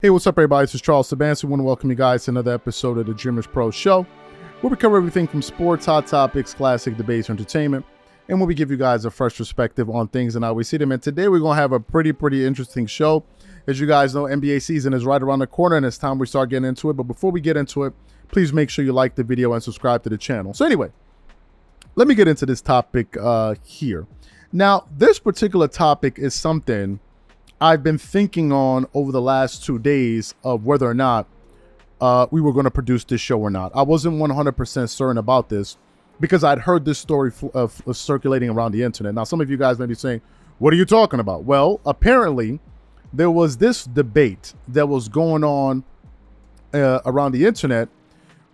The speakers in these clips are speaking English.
Hey, what's up, everybody? This is Charles Sabansi. I want to welcome you guys to another episode of the Dreamerspro Show, where we cover everything from sports, hot topics, classic debates, entertainment, and where we give you guys a fresh perspective on things and how we see them. And today we're going to have a pretty interesting show. As you guys know, NBA season is right around the corner, and it's time we start getting into it. But before we get into it, please make sure you like the video and subscribe to the channel. So anyway, let me get into this topic here. Now, this particular topic is something I've been thinking on over the last 2 days of whether or not we were going to produce this show or not. I wasn't 100% certain about this because I'd heard this story of circulating around the internet. Now, some of you guys may be saying, what are you talking about? Well, apparently there was this debate that was going on around the internet,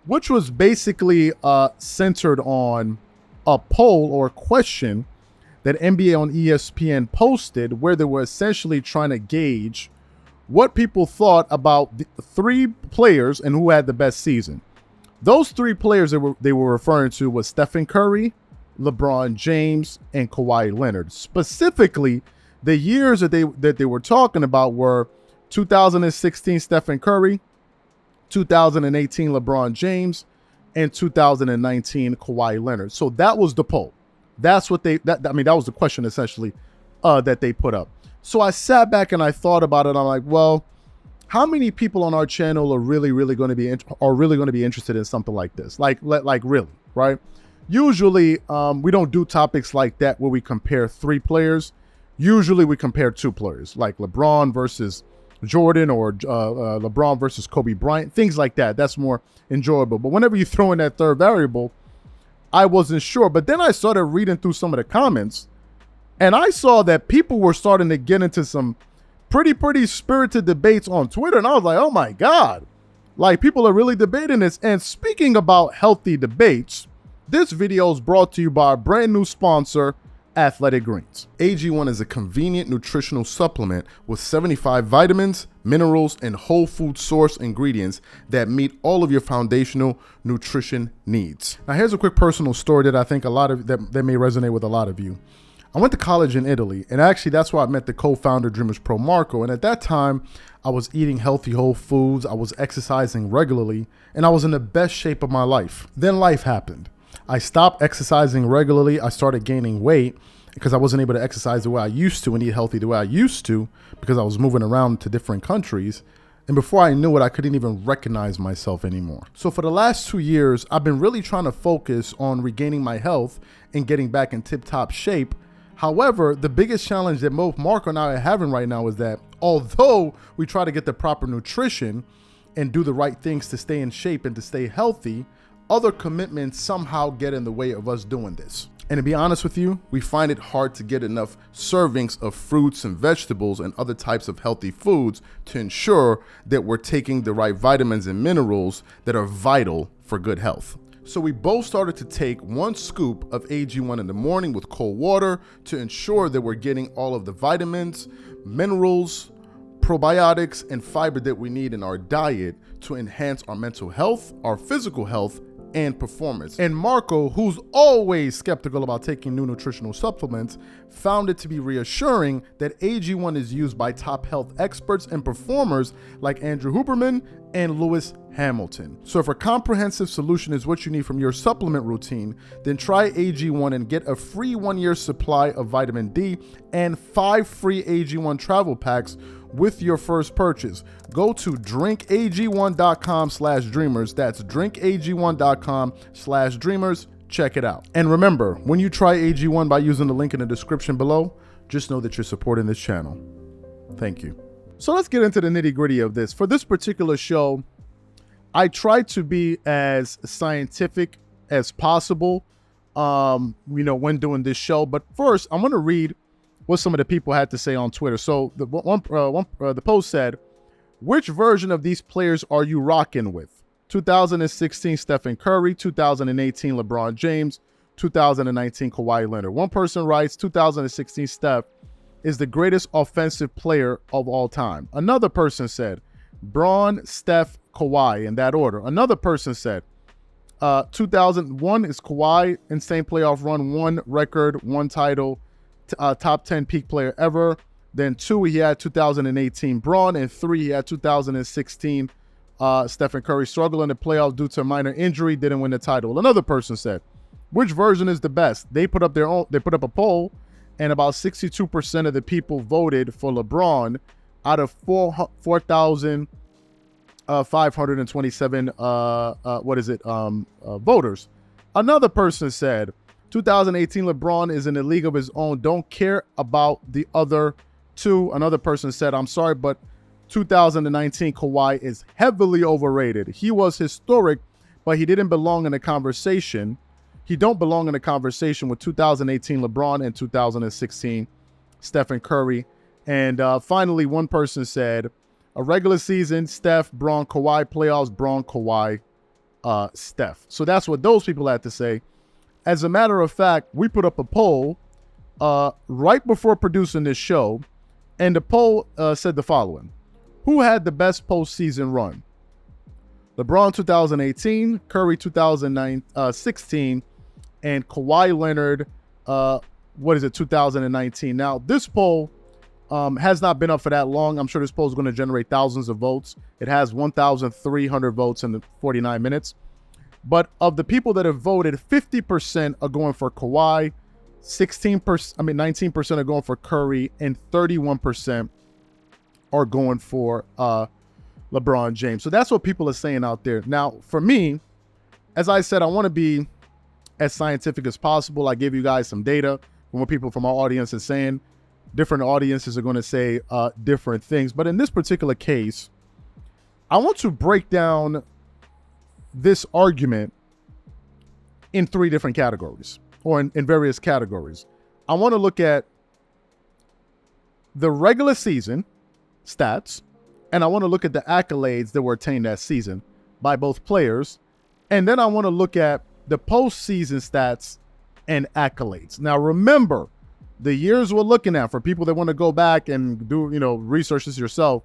which was basically centered on a poll or a question that NBA on ESPN posted, where they were essentially trying to gauge what people thought about the three players and who had the best season. Those three players that they were referring to was Stephen Curry, LeBron James, and Kawhi Leonard. Specifically, the years that they were talking about were 2016 Stephen Curry, 2018 LeBron James, and 2019 Kawhi Leonard. So that was the poll. That's what that was the question essentially that they put up. So I sat back and I thought about it. I'm like, well, how many people on our channel are really going to be interested in something like this? Like really, right? Usually we don't do topics like that where we compare three players. Usually we compare two players, like LeBron versus Jordan or LeBron versus Kobe Bryant, things like that. That's more enjoyable. But whenever you throw in that third variable, I wasn't sure. But then I started reading through some of the comments, and I saw that people were starting to get into some pretty spirited debates on Twitter. And I was like, oh my God, like people are really debating this. And speaking about healthy debates, this video is brought to you by our brand new sponsor, Athletic Greens. AG1 is a convenient nutritional supplement with 75 vitamins, minerals, and whole food source ingredients that meet all of your foundational nutrition needs. Now, here's a quick personal story that I think that may resonate with a lot of you. I went to college in Italy, and actually that's where I met the co-founder Dreamerspro Marco. And at that time, I was eating healthy whole foods, I was exercising regularly, and I was in the best shape of my life. Then life happened. I stopped exercising regularly. I started gaining weight because I wasn't able to exercise the way I used to and eat healthy the way I used to because I was moving around to different countries. And before I knew it, I couldn't even recognize myself anymore. So for the last 2 years, I've been really trying to focus on regaining my health and getting back in tip-top shape. However, the biggest challenge that both Marco and I are having right now is that although we try to get the proper nutrition and do the right things to stay in shape and to stay healthy, other commitments somehow get in the way of us doing this. And to be honest with you, we find it hard to get enough servings of fruits and vegetables and other types of healthy foods to ensure that we're taking the right vitamins and minerals that are vital for good health. So we both started to take 1 scoop of AG1 in the morning with cold water to ensure that we're getting all of the vitamins, minerals, probiotics, and fiber that we need in our diet to enhance our mental health, our physical health, and performance. And Marco, who's always skeptical about taking new nutritional supplements, found it to be reassuring that AG1 is used by top health experts and performers like Andrew Huberman and Lewis Hamilton. So if a comprehensive solution is what you need from your supplement routine, then try AG1 and get a free 1-year supply of vitamin D and 5 free AG1 travel packs with your first purchase. Go to drinkag1.com/dreamers. That's drinkag1.com/dreamers. Check it out. And remember, when you try AG1 by using the link in the description below, just know that you're supporting this channel. Thank you. So let's get into the nitty-gritty of this. For this particular show, I try to be as scientific as possible, when doing this show. But first, I'm going to read what some of the people had to say on Twitter. So the post said, which version of these players are you rocking with? 2016 Stephen Curry, 2018 LeBron James, 2019 Kawhi Leonard. One person writes, 2016 Steph is the greatest offensive player of all time. Another person said, Braun, Steph, Kawhi, in that order. Another person said, 2001 is Kawhi, insane playoff run, 1 record, 1 title, top 10 peak player ever. Then 2, he had 2018 Braun. And 3, he had 2016 Stephen Curry. Struggled in the playoffs due to a minor injury, didn't win the title. Another person said, which version is the best? They put up a poll, and about 62% of the people voted for LeBron out of 4,527 voters. Another person said 2018 LeBron is in a league of his own, don't care about the other two. Another person said, I'm sorry, but 2019 Kawhi is heavily overrated. He was historic, but he didn't belong in a conversation. He don't belong in a conversation with 2018 LeBron and 2016 Stephen Curry. And finally, one person said, a regular season, Steph, Braun, Kawhi, playoffs, Braun, Kawhi, Steph. So that's what those people had to say. As a matter of fact, we put up a poll right before producing this show, and the poll said the following. Who had the best postseason run? LeBron 2018, Curry 2016, and Kawhi Leonard, 2019. Now, this poll has not been up for that long. I'm sure this poll is going to generate thousands of votes. It has 1,300 votes in the 49 minutes. But of the people that have voted, 50% are going for Kawhi, 19% are going for Curry, and 31% are going for LeBron James. So that's what people are saying out there. Now, for me, as I said, I want to be as scientific as possible. I give you guys some data from what people from our audience is saying. Different audiences are going to say different things. But in this particular case, I want to break down this argument in 3 different categories, or in various categories. I want to look at the regular season stats, and I want to look at the accolades that were attained that season by both players. And then I want to look at the postseason stats and accolades. Now, remember, the years we're looking at, for people that want to go back and do, research this yourself,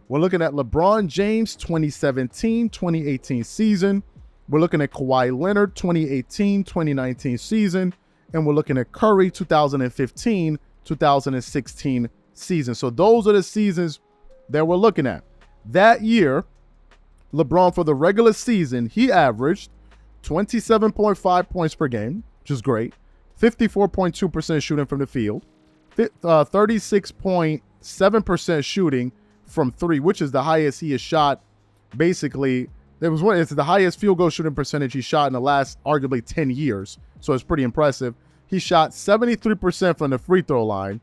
we're looking at LeBron James 2017-2018 season. We're looking at Kawhi Leonard 2018-2019 season. And we're looking at Curry 2015-2016 season. So those are the seasons that we're looking at. That year, LeBron, for the regular season, he averaged 27.5 points per game, which is great. 54.2% shooting from the field. 36.7% shooting from 3, which is the highest he has shot. Basically, it's the highest field goal shooting percentage he shot in the last arguably 10 years. So it's pretty impressive. He shot 73% from the free throw line.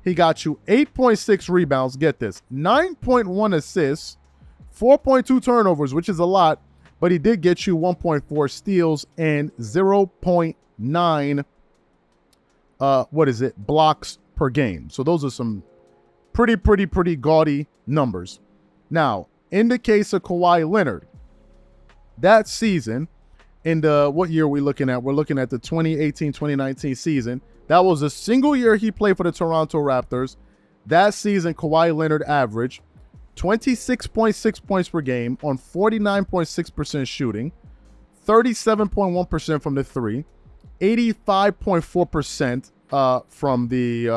He got you 8.6 rebounds. Get this, 9.1 assists, 4.2 turnovers, which is a lot, but he did get you 1.4 steals and 0.9 blocks per game. So those are some pretty gaudy numbers. Now, in the case of Kawhi Leonard, that season, in the, what year are we looking at? We're looking at the 2018-2019 season. That was a single year he played for the Toronto Raptors. That season, Kawhi Leonard averaged 26.6 points per game on 49.6% shooting, 37.1% from the 3, 85.4% from the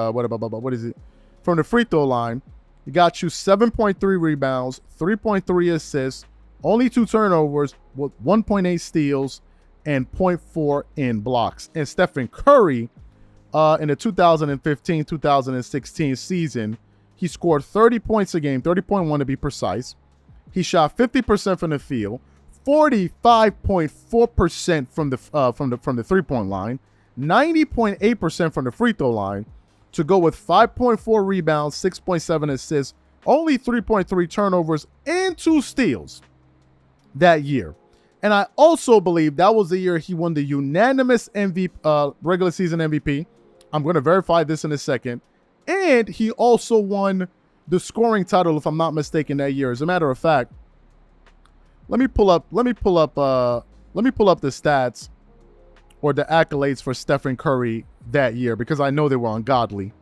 from the free throw line. He got you 7.3 rebounds, 3.3 assists, only 2 turnovers, with 1.8 steals, and 0.4 in blocks. And Stephen Curry, in the 2015-2016 season, he scored 30 points a game, 30.1 to be precise. He shot 50% from the field, 45.4% from the 3-point line, 90.8% from the free throw line, to go with 5.4 rebounds, 6.7 assists, only 3.3 turnovers, and 2 steals that year. And I also believe that was the year he won the unanimous MVP, regular season MVP. I'm going to verify this in a second. And he also won the scoring title, if I'm not mistaken, that year. As a matter of fact, let me pull up the stats or the accolades for Stephen Curry that year, because I know they were ungodly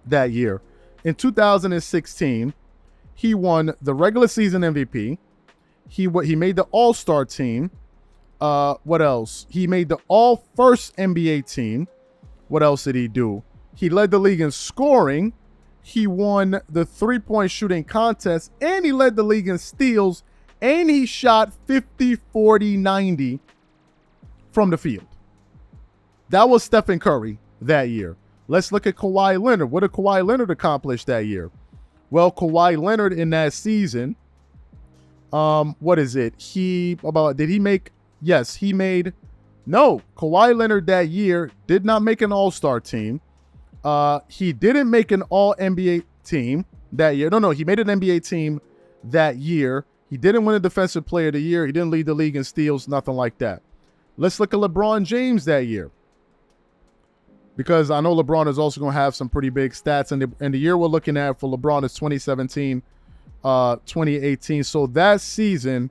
that year. In 2016, he won the regular season MVP. He made the All-Star team. What else? He made the All-First NBA team. What else did he do? He led the league in scoring, He won the three-point shooting contest, and he led the league in steals, and he shot 50, 40, 90 from the field. That was Stephen Curry that year. Let's look at Kawhi Leonard. What did Kawhi Leonard accomplish that year? Well, Kawhi Leonard in that season, what is it? No, Kawhi Leonard that year did not make an all-star team. He didn't make an all-NBA team that year. No, he made an NBA team that year. He didn't win a Defensive Player of the Year. He didn't lead the league in steals, nothing like that. Let's look at LeBron James that year, because I know LeBron is also going to have some pretty big stats. And the year we're looking at for LeBron is 2017, 2018. So that season,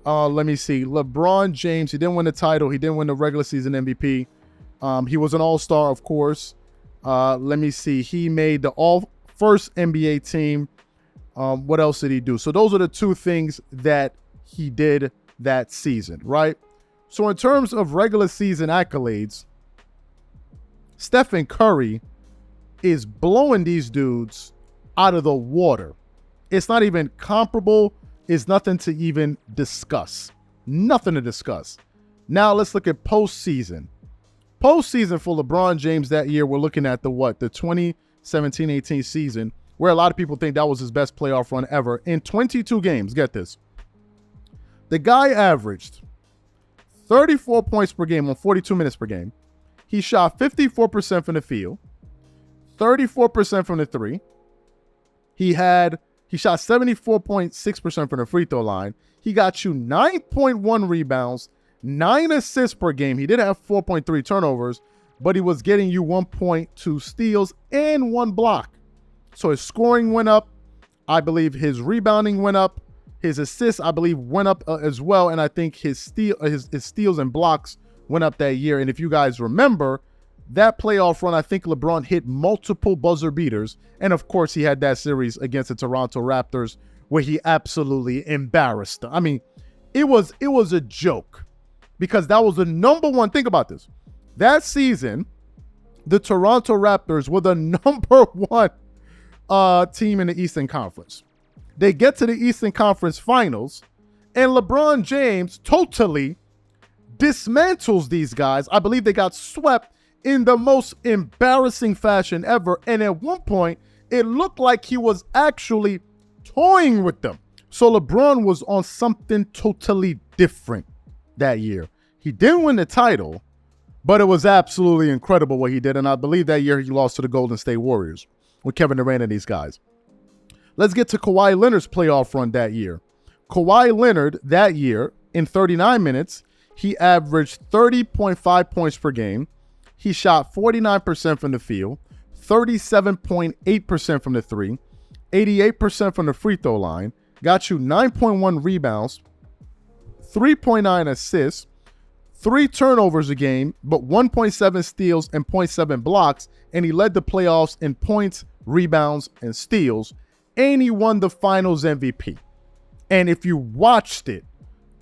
let me see. LeBron James, he didn't win the title. He didn't win the regular season MVP. He was an all-star, of course. Let me see. He made the all-first NBA team. What else did he do? So those are the two things that he did that season, right? So in terms of regular season accolades, Stephen Curry is blowing these dudes out of the water. It's not even comparable. It's nothing to even discuss. Nothing to discuss. Now let's look at postseason. Postseason for LeBron James that year, we're looking at the 2017-18 season, where a lot of people think that was his best playoff run ever. In 22 games, get this, the guy averaged 34 points per game on 42 minutes per game. He shot 54% from the field, 34% from the three. He shot 74.6% from the free throw line. He got you 9.1 rebounds, 9 assists per game. He did have 4.3 turnovers, but he was getting you 1.2 steals and 1 block. So his scoring went up. I believe his rebounding went up. His assists, I believe, went up as well. And I think his steals and blocks went up that year. And if you guys remember, that playoff run, I think LeBron hit multiple buzzer beaters. And of course, he had that series against the Toronto Raptors where he absolutely embarrassed them. I mean, it was a joke, because that was the number one. Think about this. That season, the Toronto Raptors were the number one team in the Eastern Conference. They get to the Eastern Conference Finals, and LeBron James totally dismantles these guys. I believe they got swept in the most embarrassing fashion ever. And at one point, it looked like he was actually toying with them. So LeBron was on something totally different that year. He didn't win the title, but it was absolutely incredible what he did. And I believe that year he lost to the Golden State Warriors with Kevin Durant and these guys. Let's get to Kawhi Leonard's playoff run that year. Kawhi Leonard that year, in 39 minutes, he averaged 30.5 points per game. He shot 49% from the field, 37.8% from the three, 88% from the free throw line, got you 9.1 rebounds, 3.9 assists, 3 turnovers a game, but 1.7 steals and 0.7 blocks, and he led the playoffs in points, rebounds, and steals, and he won the Finals MVP. And if you watched it,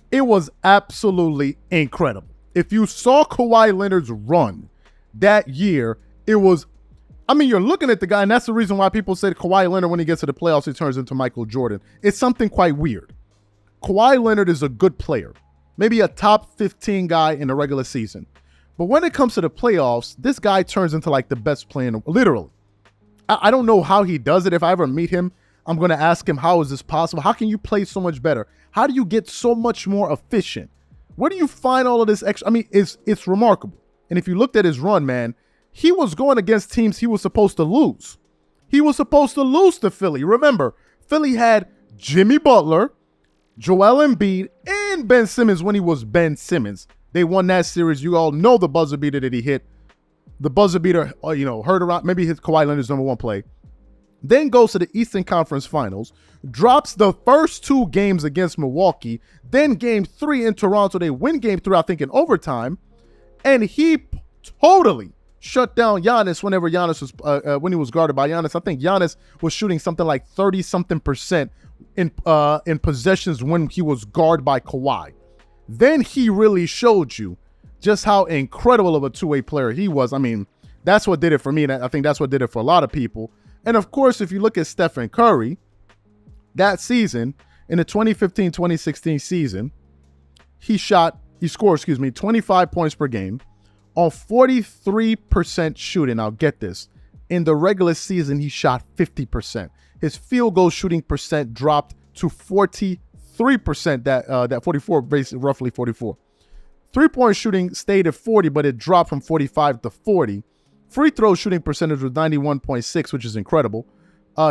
it was absolutely incredible. If you saw Kawhi Leonard's run that year, it was, I mean, you're looking at the guy, and that's the reason why people say Kawhi Leonard, when he gets to the playoffs, he turns into Michael Jordan. It's something quite weird. Kawhi Leonard is a good player, maybe a top 15 guy in the regular season. But when it comes to the playoffs, this guy turns into like the best player, literally. I don't know how he does it. If I ever meet him, I'm going to ask him, how is this possible? How can you play so much better? How do you get so much more efficient? Where do you find all of this extra? I mean, it's remarkable. And if you looked at his run, man, he was going against teams he was supposed to lose. He was supposed to lose to Philly. Remember, Philly had Jimmy Butler, Joel Embiid, and Ben Simmons when he was Ben Simmons. They won that series. You all know the buzzer beater that he hit. The buzzer beater, heard around, maybe his Kawhi Leonard's number 1 play. Then goes to the Eastern Conference Finals, drops the first 2 games against Milwaukee, then game 3 in Toronto. They win game 3, I think, in overtime, and he totally shut down Giannis whenever Giannis was, when he was guarded by Giannis. I think Giannis was shooting something like 30-something% in possessions when he was guarded by Kawhi. Then he really showed you just how incredible of a two-way player he was. I mean, that's what did it for me, and I think that's what did it for a lot of people. And of course, if you look at Stephen Curry, that season, in the 2015-2016 season, he scored 25 points per game on 43% shooting. Now get this. In the regular season, he shot 50%. His field goal shooting percent dropped to 43%, that 44, basically roughly 44. Three-point shooting stayed at 40, but it dropped from 45 to 40. Free throw shooting percentage was 91.6, which is incredible.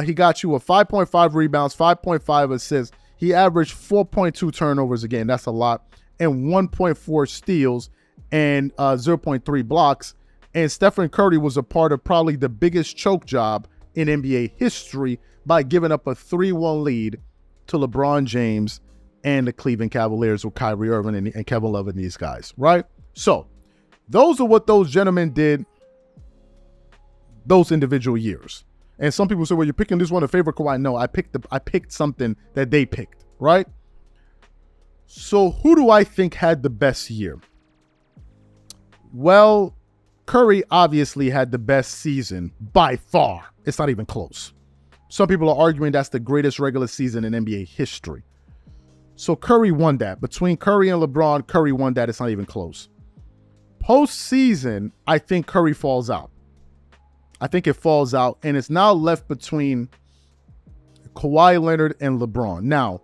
He got you a 5.5 rebounds, 5.5 assists. He averaged 4.2 turnovers a game. That's a lot. And 1.4 steals and 0.3 blocks. And Stephen Curry was a part of probably the biggest choke job in NBA history by giving up a 3-1 lead to LeBron James and the Cleveland Cavaliers with Kyrie Irving and Kevin Love and these guys, right? So those are what those gentlemen did those individual years. And some people say, well, you're picking this one to favor Kawhi. No, I picked something that they picked, right? So who do I think had the best year? Well, Curry obviously had the best season by far. It's not even close. Some people are arguing that's the greatest regular season in NBA history. So Curry won that. Between Curry and LeBron, Curry won that. It's not even close. Postseason, I think Curry falls out. I think it falls out, and it's now left between Kawhi Leonard and LeBron. Now,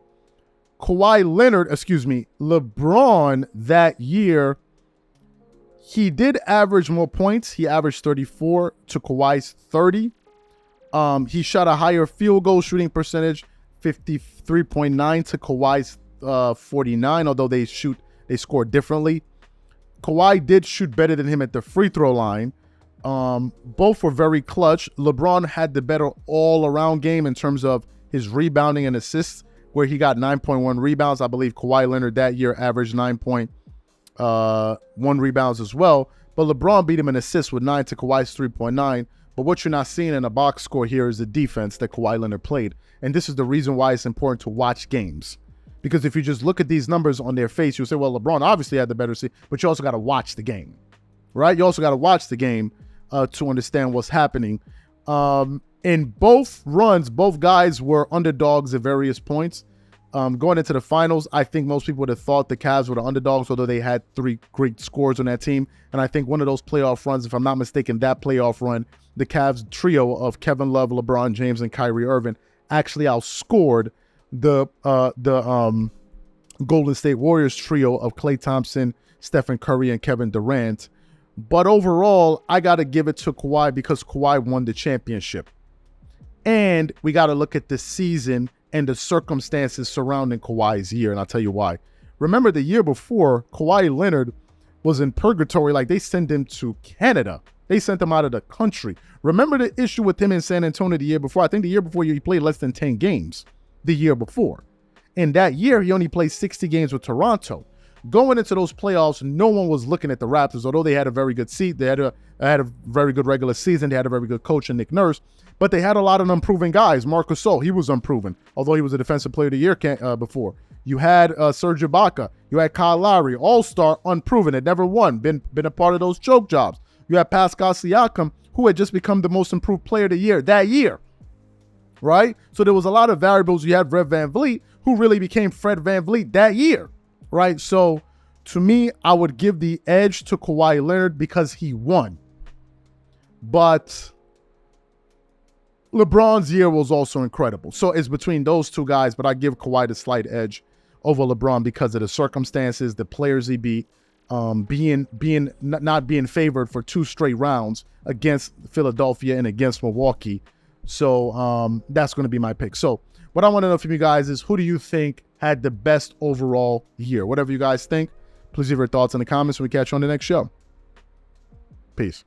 LeBron that year, he did average more points. He averaged 34 to Kawhi's 30. He shot a higher field goal shooting percentage, 53.9 to Kawhi's 49, although they score differently. Kawhi did shoot better than him at the free throw line. Both were very clutch. LeBron had the better all-around game in terms of his rebounding and assists, where he got 9.1 rebounds. I believe Kawhi Leonard that year averaged 9.1 rebounds as well. But LeBron beat him in assists with 9 to Kawhi's 3.9. But what you're not seeing in a box score here is the defense that Kawhi Leonard played. And this is the reason why it's important to watch games. Because if you just look at these numbers on their face, you'll say, well, LeBron obviously had the better season, but you also got to watch the game, right? You also got to watch the game to understand what's happening. In both runs, both guys were underdogs at various points. Going into the finals, I think most people would have thought the Cavs were the underdogs, although they had 3 great scores on that team. And I think one of those playoff runs, if I'm not mistaken, that playoff run, the Cavs trio of Kevin Love, LeBron James, and Kyrie Irving actually outscored the Golden State Warriors trio of Klay Thompson, Stephen Curry, and Kevin Durant. But overall, I got to give it to Kawhi because Kawhi won the championship. And we got to look at the season and the circumstances surrounding Kawhi's year, and I'll tell you why. Remember the year before, Kawhi Leonard was in purgatory. Like, they sent him to Canada. They sent him out of the country. Remember the issue with him in San Antonio the year before? I think the year before, he played less than 10 games the year before. And that year, he only played 60 games with Toronto. Going into those playoffs, no one was looking at the Raptors, although they had a very good seat. They had a very good regular season. They had a very good coach in Nick Nurse. But they had a lot of unproven guys. Marc Gasol, he was unproven, although he was a defensive player of the year before. You had Serge Ibaka. You had Kyle Lowry, all-star, unproven. Had never won, been a part of those choke jobs. You had Pascal Siakam, who had just become the most improved player of the year that year, right? So there was a lot of variables. You had Fred VanVleet, who really became Fred VanVleet that year, right? So to me, I would give the edge to Kawhi Leonard because he won. But LeBron's year was also incredible. So it's between those two guys, but I give Kawhi the slight edge over LeBron because of the circumstances, the players he beat, not being favored for 2 straight rounds against Philadelphia and against Milwaukee. So that's going to be my pick. So what I want to know from you guys is, who do you think had the best overall year? Whatever you guys think, please leave your thoughts in the comments, and we catch you on the next show. Peace.